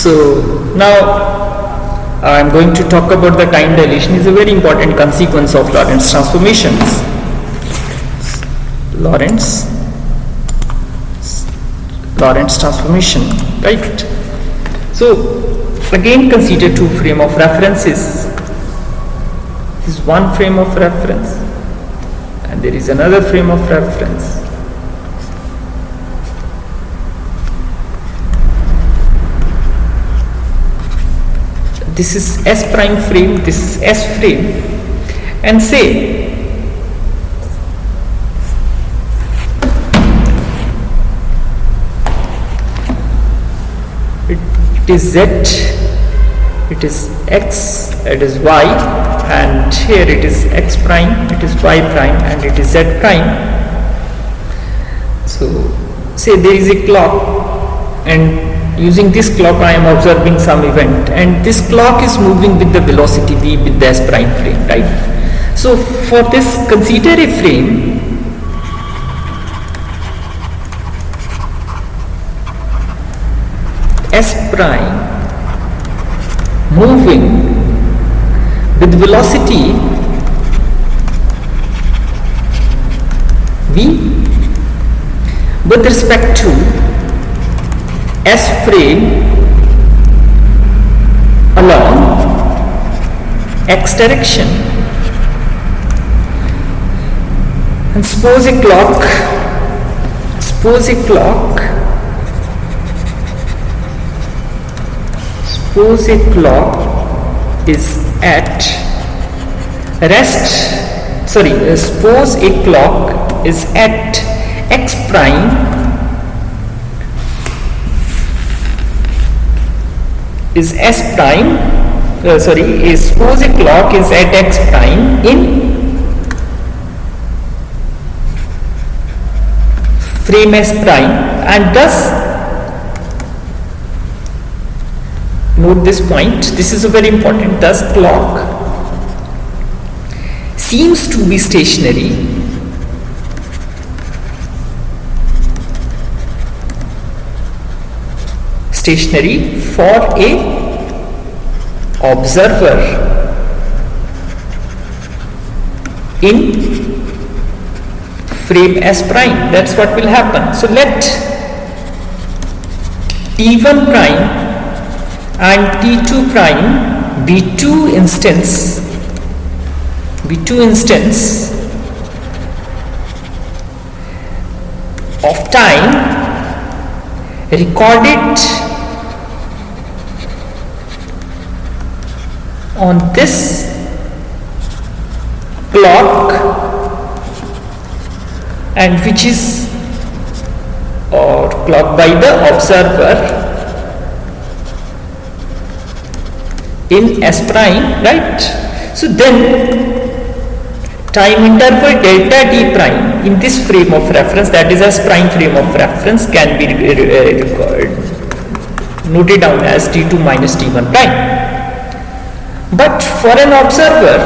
So now I am going to talk about the time dilation. Is a very important consequence of Lorentz transformations. Lorentz transformation, right? So again consider two frame of references. This is one frame of reference and there is another frame of reference. This is S prime frame, this is S frame, and say it is Z, it is X, it is Y, and here it is X prime, it is Y prime, and it is Z prime. So say there is a clock, and using this clock I am observing some event, and this clock is moving with the velocity v with the S prime frame, right? So for this, consider a frame S prime moving with velocity v with respect to S frame along X direction. And suppose a clock is at rest, suppose a clock is at X prime is S prime, suppose a clock is at X prime in frame S prime, and thus note this point, this is a very important, thus clock seems to be stationary for a observer in frame S prime. That's what will happen. So let T1 prime and T2 prime be two instants of time recorded on this clock, and which is clock by the observer in S prime, right? So then time interval delta t prime in this frame of reference, that is S prime frame of reference, can be noted down as T2 minus T1 prime. But for an observer,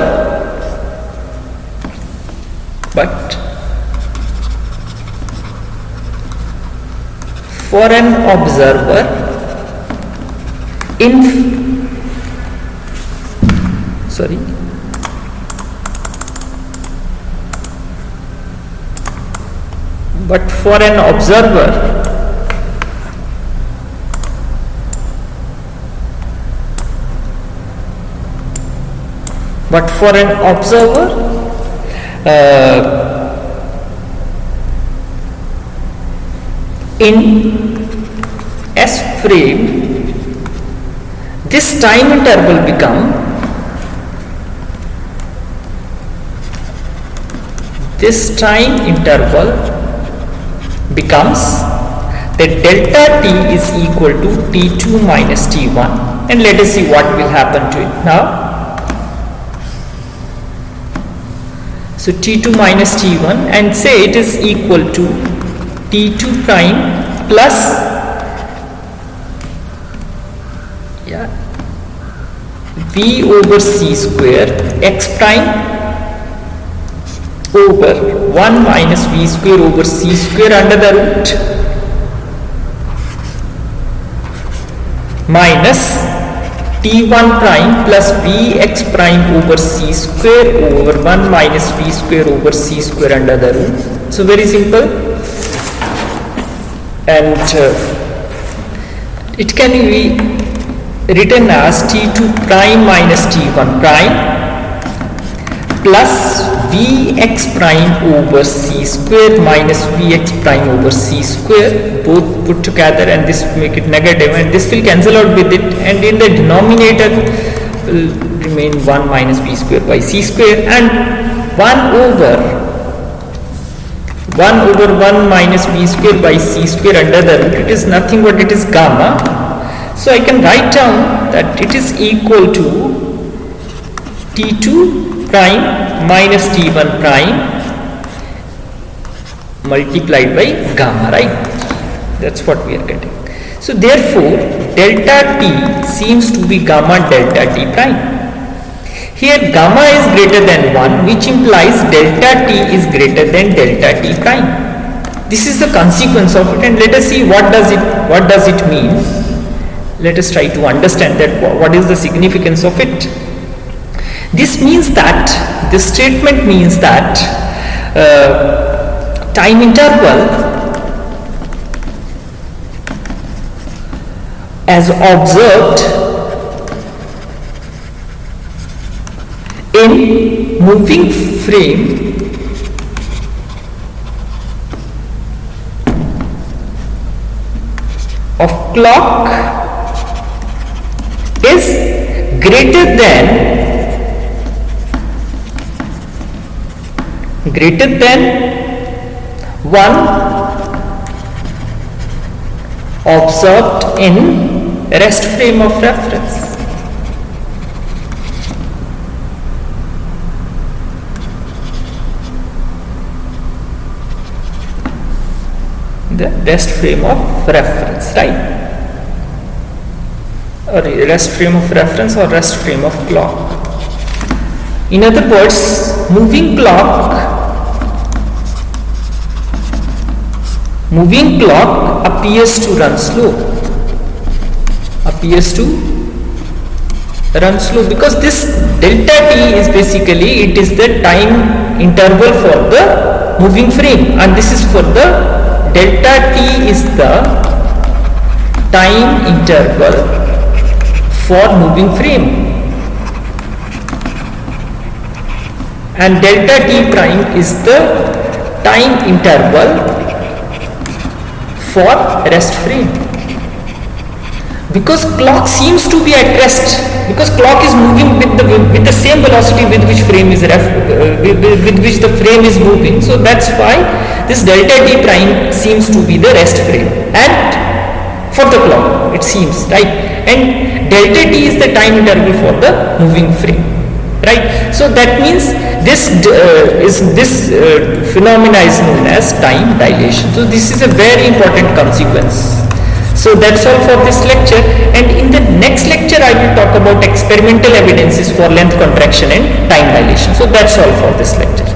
in S frame, this time interval becomes that delta t is equal to T2 minus T1, and let us see what will happen to it now. So T2 minus T1, and say it is equal to T2 prime plus V over C square X prime over 1 minus V square over C square under the root minus t1 prime plus vx prime over c square over 1 minus v square over c square under the root. So very simple, and it can be written as t2 prime minus t1 prime plus vx prime over c square minus vx prime over c square, both put together, and this make it negative, and this will cancel out with it, and in the denominator will remain 1 minus v square by c square, and 1 over 1 minus v square by c square under the root. It is nothing but it is gamma. So I can write down that it is equal to t2 prime minus t1 prime multiplied by gamma, right? That's what we are getting. So therefore delta t seems to be gamma delta t prime. Here gamma is greater than 1, which implies delta t is greater than delta t prime. This is the consequence of it, and let us see what does it mean. Let us try to understand that what is the significance of it. This means that, this statement means that time interval as observed in moving frame of clock is greater than 1 observed in rest frame of reference. The rest frame of reference, right? Or rest frame of reference or rest frame of clock. In other words, moving clock appears to run slow. Because this delta t is basically, it is the time interval for the moving frame, and this is for the delta t is the time interval for moving frame, and delta t prime is the time interval for rest frame. Because clock seems to be at rest, because clock is moving with the same velocity with which frame is with which the frame is moving. So that's why this delta t prime seems to be the rest frame, and for the clock it seems, right? And delta t is the time interval for the moving frame, right? So that means this phenomena is known as time dilation. So this is a very important consequence. So that's all for this lecture, and in the next lecture I will talk about experimental evidences for length contraction and time dilation. So that's all for this lecture.